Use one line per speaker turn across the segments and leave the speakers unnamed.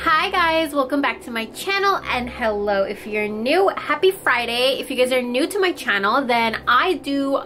Hi guys, welcome back to my channel, and hello if you're new. Happy Friday. If you guys are new to my channel, then I do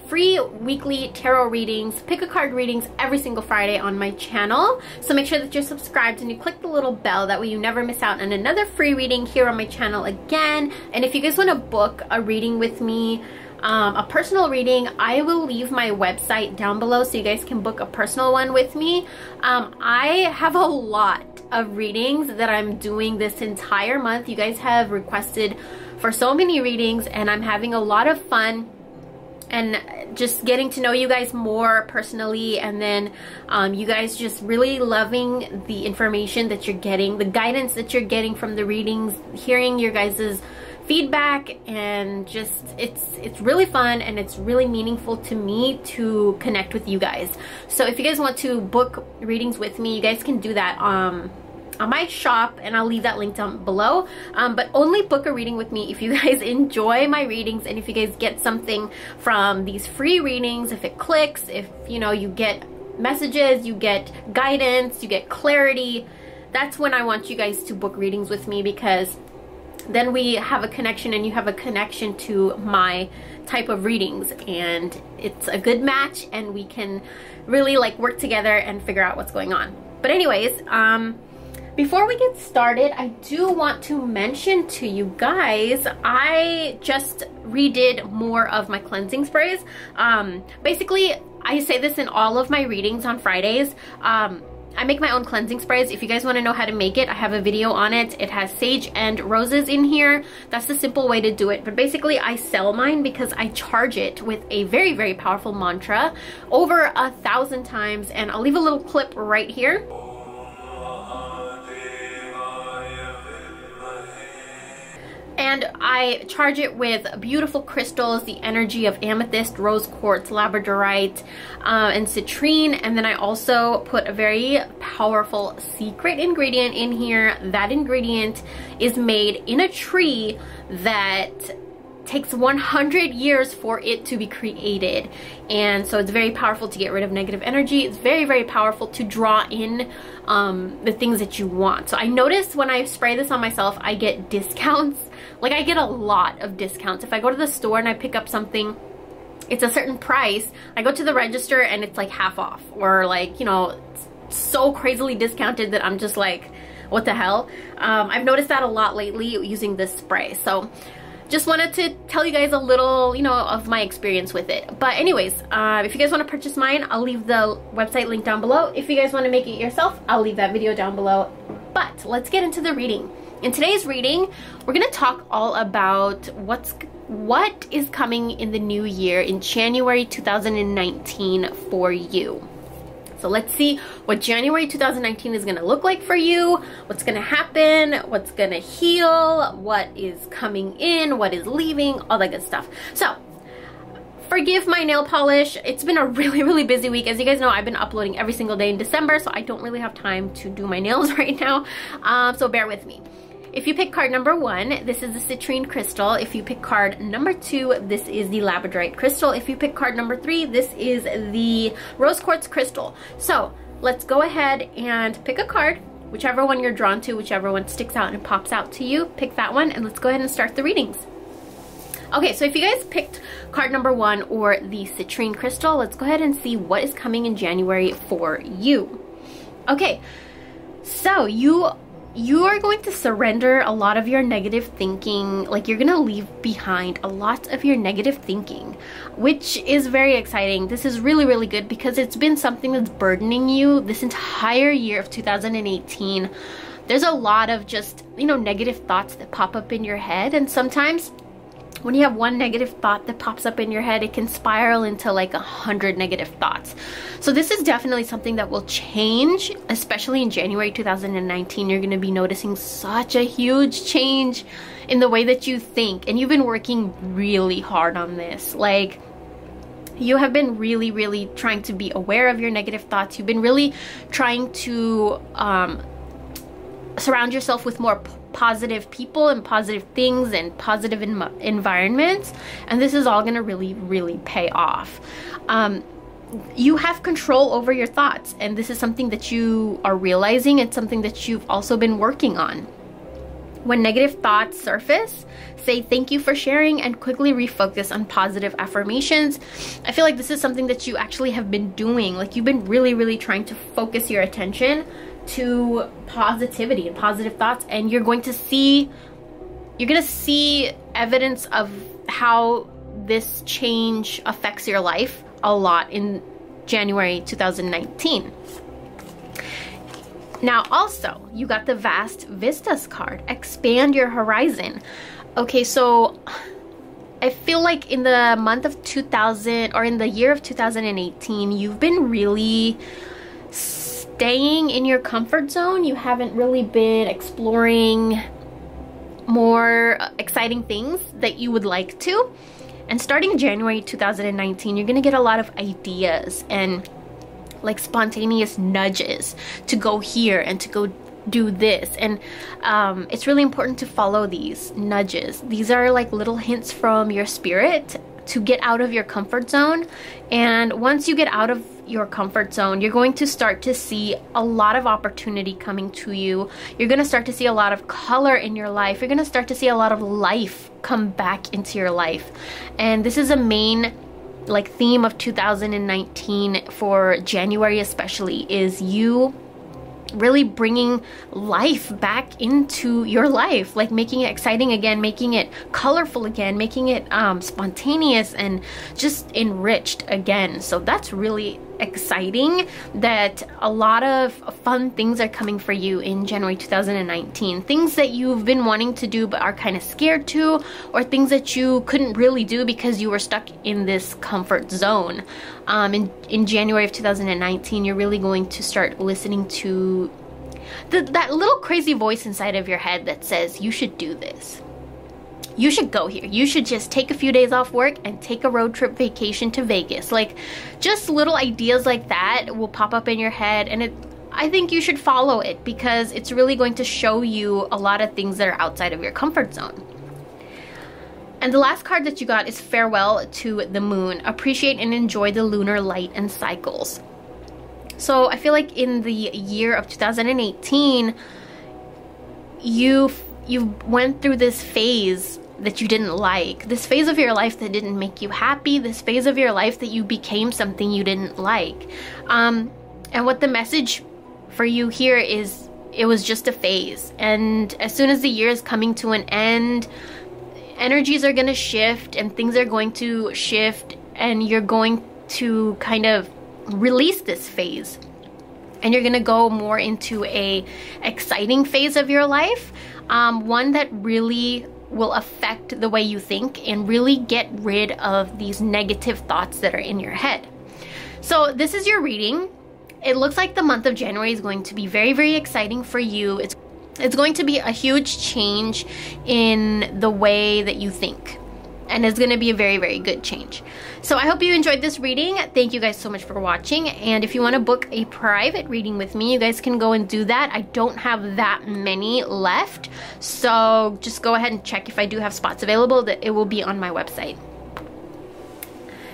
free weekly tarot readings, pick a card readings every single Friday on my channel. So make sure that you're subscribed and you click the little bell, that way you never miss out on another free reading here on my channel again. And if you guys want to book a reading with me, a personal reading, I will leave my website down below so you guys can book a personal one with me. I have a lot of readings that I'm doing this entire month. You guys have requested for so many readings, and I'm having a lot of fun and just getting to know you guys more personally, and then you guys just really loving the information that you're getting, the guidance that you're getting from the readings, hearing your guys's feedback, and just it's really fun and it's really meaningful to me to connect with you guys. So if you guys want to book readings with me, you guys can do that on my shop, and I'll leave that link down below. But only book a reading with me if you guys enjoy my readings, and if you guys get something from these free readings, if it clicks, if you know you get messages, you get guidance, you get clarity. That's when I want you guys to book readings with me, because then we have a connection and you have a connection to my type of readings, and it's a good match, and we can really like work together and figure out what's going on. But anyways, before we get started, I do want to mention to you guys, I just redid more of my cleansing sprays. Basically, I say this in all of my readings on Fridays. I make my own cleansing sprays. If you guys want to know how to make it, I have a video on it. It has sage and roses in here. That's the simple way to do it. But basically, I sell mine because I charge it with a very, very powerful mantra over 1,000 times. And I'll leave a little clip right here. And I charge it with beautiful crystals, the energy of amethyst, rose quartz, labradorite, and citrine. And then I also put a very powerful secret ingredient in here. That ingredient is made in a tree that takes 100 years for it to be created, and so it's very powerful to get rid of negative energy. It's very, very powerful to draw in the things that you want. So I noticed when I spray this on myself, I get discounts. Like, I get a lot of discounts. If I go to the store and I pick up something, it's a certain price, I go to the register and it's like half off, or like, you know, it's so crazily discounted that I'm just like, what the hell? I've noticed that a lot lately using this spray. So just wanted to tell you guys a little, you know, of my experience with it. But anyways, if you guys want to purchase mine, I'll leave the website link down below. If you guys want to make it yourself, I'll leave that video down below. But let's get into the reading. In today's reading, we're going to talk all about what is coming in the new year in January 2019 for you. So let's see what January 2019 is going to look like for you, what's going to happen, what's going to heal, what is coming in, what is leaving, all that good stuff. So forgive my nail polish. It's been a really, really busy week. As you guys know, I've been uploading every single day in December, so I don't really have time to do my nails right now. So bear with me. If you pick card number 1, this is the citrine crystal. If you pick card number 2, this is the labradorite crystal. If you pick card number 3, this is the rose quartz crystal. So let's go ahead and pick a card, whichever one you're drawn to, whichever one sticks out and pops out to you. Pick that one, and let's go ahead and start the readings. Okay, so if you guys picked card number 1, or the citrine crystal, let's go ahead and see what is coming in January for you. Okay, so you are going to surrender a lot of your negative thinking. Like, you're gonna leave behind a lot of your negative thinking, which is very exciting. This is really, really good, because it's been something that's burdening you this entire year of 2018. There's a lot of just, you know, negative thoughts that pop up in your head, and sometimes when you have one negative thought that pops up in your head, it can spiral into like 100 negative thoughts. So this is definitely something that will change, especially in January 2019. You're going to be noticing such a huge change in the way that you think. And you've been working really hard on this. Like, you have been really, really trying to be aware of your negative thoughts. You've been really trying to surround yourself with more positive people and positive things and positive environments, and this is all going to really, really pay off. you have control over your thoughts, and this is something that you are realizing. It's something that you've also been working on. When negative thoughts surface, say thank you for sharing and quickly refocus on positive affirmations. I feel like this is something that you actually have been doing. Like, you've been really trying to focus your attention to positivity and positive thoughts, and you're going to see evidence of how this change affects your life a lot in January 2019. Now also, you got the Vast Vistas card, expand your horizon. Okay, so I feel like in the month of 2000, or in the year of 2018, you've been really staying in your comfort zone. You haven't really been exploring more exciting things that you would like to. And starting January 2019, you're gonna get a lot of ideas and like spontaneous nudges to go here and to go do this, and it's really important to follow these nudges. These are like little hints from your spirit to get out of your comfort zone. And once you get out of your comfort zone, you're going to start to see a lot of opportunity coming to you. You're going to start to see a lot of color in your life. You're going to start to see a lot of life come back into your life. And this is a main like theme of 2019 for January especially, is you really bringing life back into your life, like making it exciting again, making it colorful again, making it spontaneous and just enriched again. So that's really exciting that a lot of fun things are coming for you in January 2019. Things that you've been wanting to do but are kind of scared to, or things that you couldn't really do because you were stuck in this comfort zone. In January of 2019, you're really going to start listening to that little crazy voice inside of your head that says, you should do this. You should go here. You should just take a few days off work and take a road trip vacation to Vegas. Like, just little ideas like that will pop up in your head, and I think you should follow it because it's really going to show you a lot of things that are outside of your comfort zone. And the last card that you got is Farewell to the Moon. Appreciate and enjoy the lunar light and cycles. So I feel like in the year of 2018, you went through this phase that you didn't like, this phase of your life that didn't make you happy, this phase of your life that you became something you didn't like. And what the message for you here is, it was just a phase. And as soon as the year is coming to an end, energies are going to shift and things are going to shift, and you're going to kind of release this phase. And you're going to go more into a exciting phase of your life. One that really will affect the way you think and really get rid of these negative thoughts that are in your head. So this is your reading. It looks like the month of January is going to be very exciting for you. It's going to be a huge change in the way that you think. And it's going to be a very good change. So I hope you enjoyed this reading. Thank you guys so much for watching. And if you want to book a private reading with me, you guys can go and do that. I don't have that many left. So just go ahead and check if I do have spots available. That it will be on my website.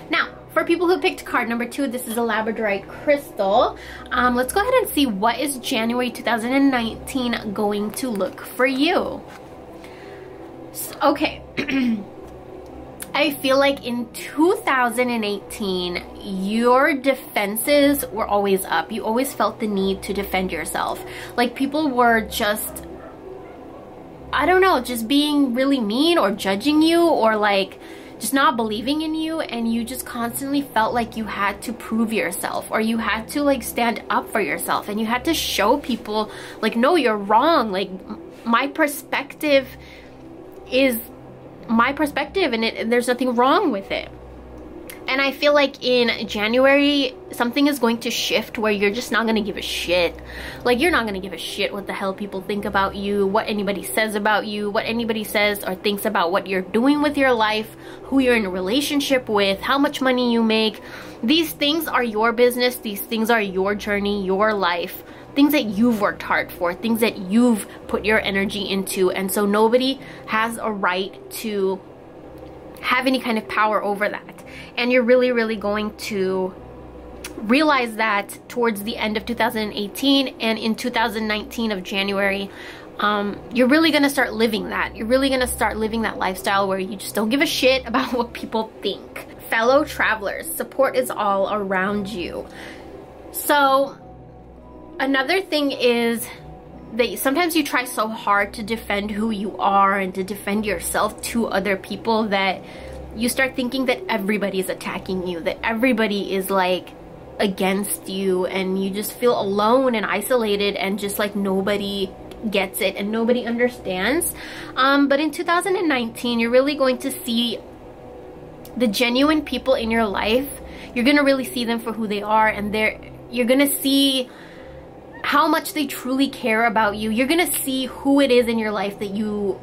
Now, for people who picked card number 2, this is a labradorite crystal. Let's go ahead and see what is January 2019 going to look for you. So, okay. I feel like in 2018, your defenses were always up. You always felt the need to defend yourself. Like, people were just, I don't know, just being really mean or judging you, or like just not believing in you, and you just constantly felt like you had to prove yourself, or you had to like stand up for yourself, and you had to show people like, no, you're wrong. Like, my perspective is my perspective, and there's nothing wrong with it. And I feel like in January, something is going to shift where you're just not going to give a shit. Like, you're not going to give a shit what the hell people think about you, what anybody says about you, what anybody says or thinks about what you're doing with your life, who you're in a relationship with, how much money you make. These things are your business. These things are your journey, your life. Things that you've worked hard for, things that you've put your energy into, and so nobody has a right to have any kind of power over that. And you're really going to realize that towards the end of 2018 and in 2019 of January, you're really gonna start living that. You're really gonna start living that lifestyle where you just don't give a shit about what people think. Fellow travelers, support is all around you. So another thing is that sometimes you try so hard to defend who you are and to defend yourself to other people that you start thinking that everybody is attacking you, that everybody is like against you, and you just feel alone and isolated and just like nobody gets it and nobody understands. But in 2019, you're really going to see the genuine people in your life. You're gonna really see them for who they are, and you're gonna see how much they truly care about you. You're gonna see who it is in your life that you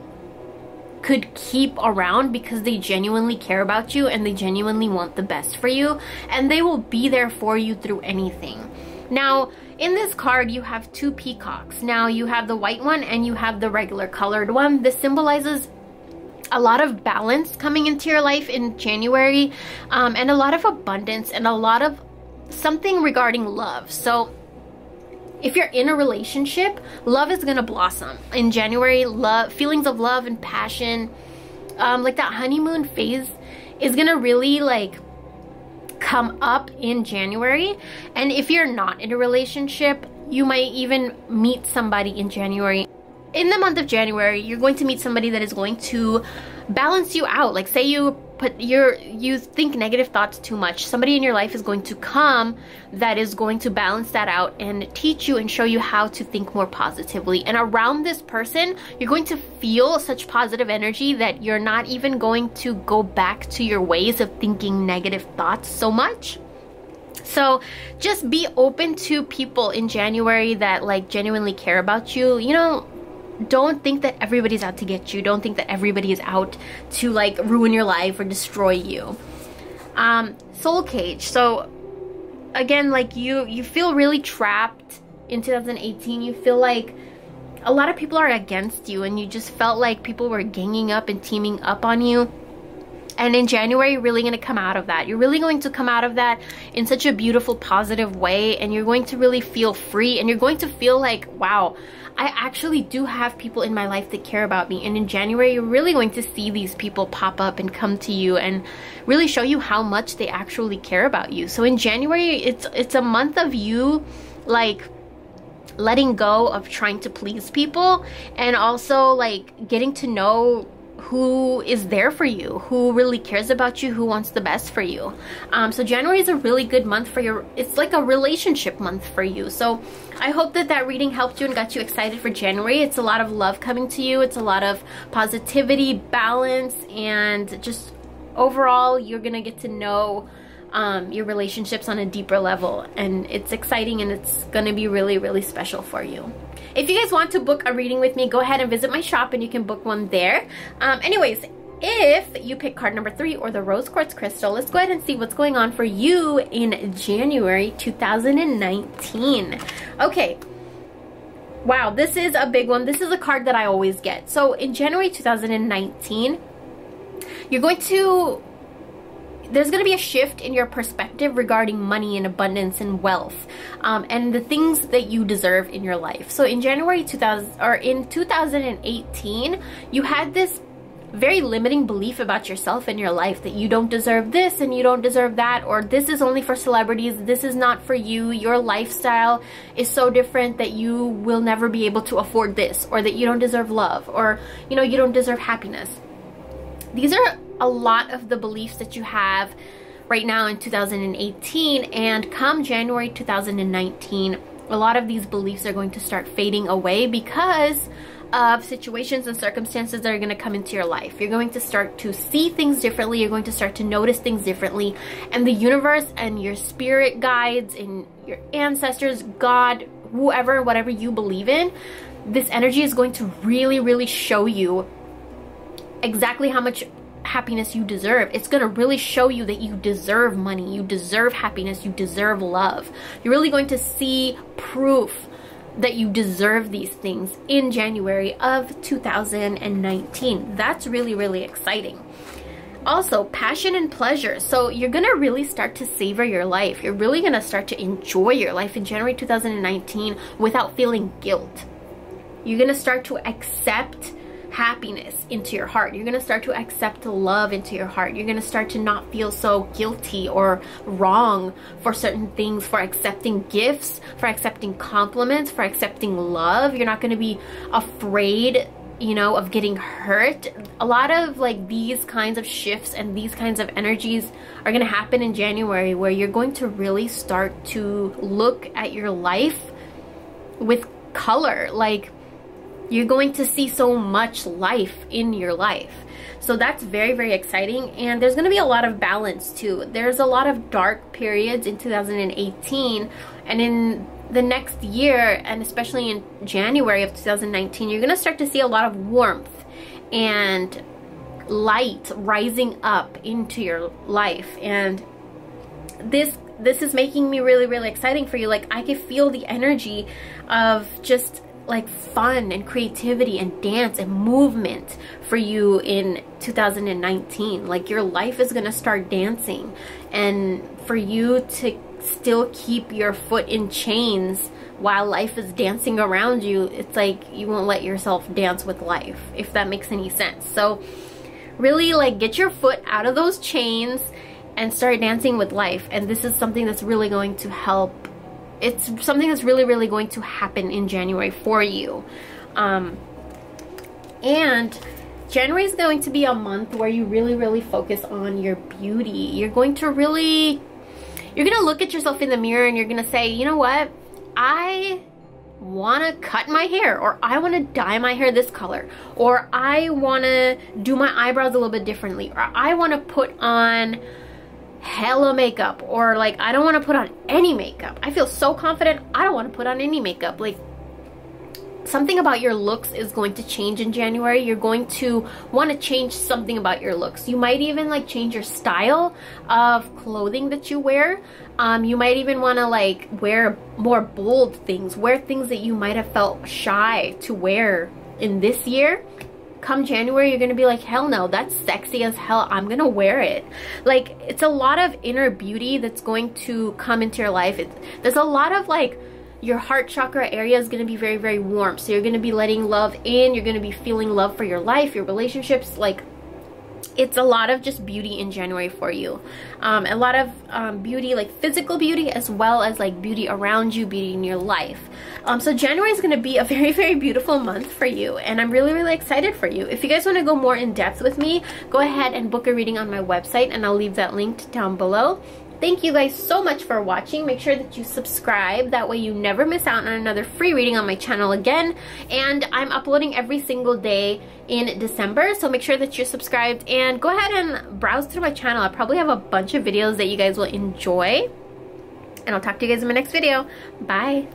could keep around because they genuinely care about you and they genuinely want the best for you, and they will be there for you through anything. Now, in this card, you have two peacocks. Now, you have the white one and you have the regular colored one. This symbolizes a lot of balance coming into your life in January, and a lot of abundance and a lot of something regarding love. So if you're in a relationship, love is gonna blossom in January. Love, feelings of love and passion, like that honeymoon phase is gonna really like come up in January. And if you're not in a relationship, you might even meet somebody in January. In the month of January, you're going to meet somebody that is going to balance you out. Like say you think negative thoughts too much, somebody in your life is going to come that is going to balance that out and teach you and show you how to think more positively. And around this person, you're going to feel such positive energy that you're not even going to go back to your ways of thinking negative thoughts so much. So just be open to people in January that like genuinely care about you. You know, don't think that everybody's out to get you. Don't think that everybody is out to like ruin your life or destroy you. Soul cage. So again, like you feel really trapped in 2018. You feel like a lot of people are against you, and you just felt like people were ganging up and teaming up on you. And in January, you're really going to come out of that. You're really going to come out of that in such a beautiful, positive way. And you're going to really feel free. And you're going to feel like, wow, I actually do have people in my life that care about me. And in January, you're really going to see these people pop up and come to you and really show you how much they actually care about you. So in January, it's a month of you like letting go of trying to please people, and also like getting to know who is there for you, who really cares about you, who wants the best for you. So January is a really good month for it's like a relationship month for you. So I hope that that reading helped you and got you excited for January. It's a lot of love coming to you. It's a lot of positivity, balance, and just overall you're gonna get to know your relationships on a deeper level, and it's exciting and it's gonna be really, really special for you. If you guys want to book a reading with me, go ahead and visit my shop and you can book one there. Anyways, if you pick card number 3 or the rose quartz crystal, let's go ahead and see what's going on for you in January 2019. Okay. Wow, this is a big one. This is a card that I always get. So in January 2019, there's going to be a shift in your perspective regarding money and abundance and wealth, and the things that you deserve in your life. So in January 2018, you had this very limiting belief about yourself and your life, that you don't deserve this and you don't deserve that, or this is only for celebrities, this is not for you, your lifestyle is so different that you will never be able to afford this, or that you don't deserve love, or you know, you don't deserve happiness. These are a lot of the beliefs that you have right now in 2018, and come January 2019, a lot of these beliefs are going to start fading away because of situations and circumstances that are going to come into your life. You're going to start to see things differently. You're going to start to notice things differently, and the universe and your spirit guides and your ancestors, God, whoever, whatever you believe in, this energy is going to really, really show you exactly how much happiness you deserve. It's going to really show you that you deserve money, you deserve happiness, you deserve love. You're really going to see proof that you deserve these things in January of 2019. That's really, really exciting. Also, passion and pleasure. So you're gonna really start to savor your life. You're really gonna start to enjoy your life in January 2019 without feeling guilt. You're gonna start to accept happiness into your heart. You're gonna start to accept love into your heart. You're gonna start to not feel so guilty or wrong for certain things, for accepting gifts, for accepting compliments, for accepting love. You're not gonna be afraid, you know, of getting hurt. A lot of like these kinds of shifts and these kinds of energies are going to happen in January, where you're going to really start to look at your life with color. Like, you're going to see so much life in your life. So that's very, very exciting. And there's going to be a lot of balance too. There's a lot of dark periods in 2018, and in the next year, and especially in January of 2019, you're gonna start to see a lot of warmth and light rising up into your life. And this is making me really, really exciting for you. Like, I can feel the energy of just like fun and creativity and dance and movement for you in 2019. Like, your life is gonna start dancing, and for you to still keep your foot in chains while life is dancing around you, it's like you won't let yourself dance with life, if that makes any sense. So really, like, get your foot out of those chains and start dancing with life. And this is something that's really going to help. It's something that's really, really going to happen in January for you. And January is going to be a month where you really, really focus on your beauty. You're going to look at yourself in the mirror and you're gonna say, you know what? I wanna cut my hair, or I wanna dye my hair this color, or I wanna do my eyebrows a little bit differently, or I wanna put on hella makeup, or like, I don't wanna put on any makeup. I feel so confident, I don't wanna put on any makeup. Like, something about your looks is going to change in January. You're going to want to change something about your looks. You might even like change your style of clothing that you wear. You might even want to like wear more bold things, wear things that you might have felt shy to wear in this year. Come January, you're gonna be like, hell no, that's sexy as hell, I'm gonna wear it. Like, it's a lot of inner beauty that's going to come into your life. There's a lot of like, your heart chakra area is going to be very, very warm. So you're going to be letting love in. You're going to be feeling love for your life, your relationships. Like, it's a lot of just beauty in January for you. A lot of beauty, like physical beauty, as well as like beauty around you, beauty in your life. So January is going to be a very, very beautiful month for you. And I'm really, really excited for you. If you guys want to go more in depth with me, go ahead and book a reading on my website, and I'll leave that linked down below. Thank you guys so much for watching. Make sure that you subscribe. That way you never miss out on another free reading on my channel again. And I'm uploading every single day in December. So make sure that you're subscribed and go ahead and browse through my channel. I probably have a bunch of videos that you guys will enjoy. And I'll talk to you guys in my next video. Bye.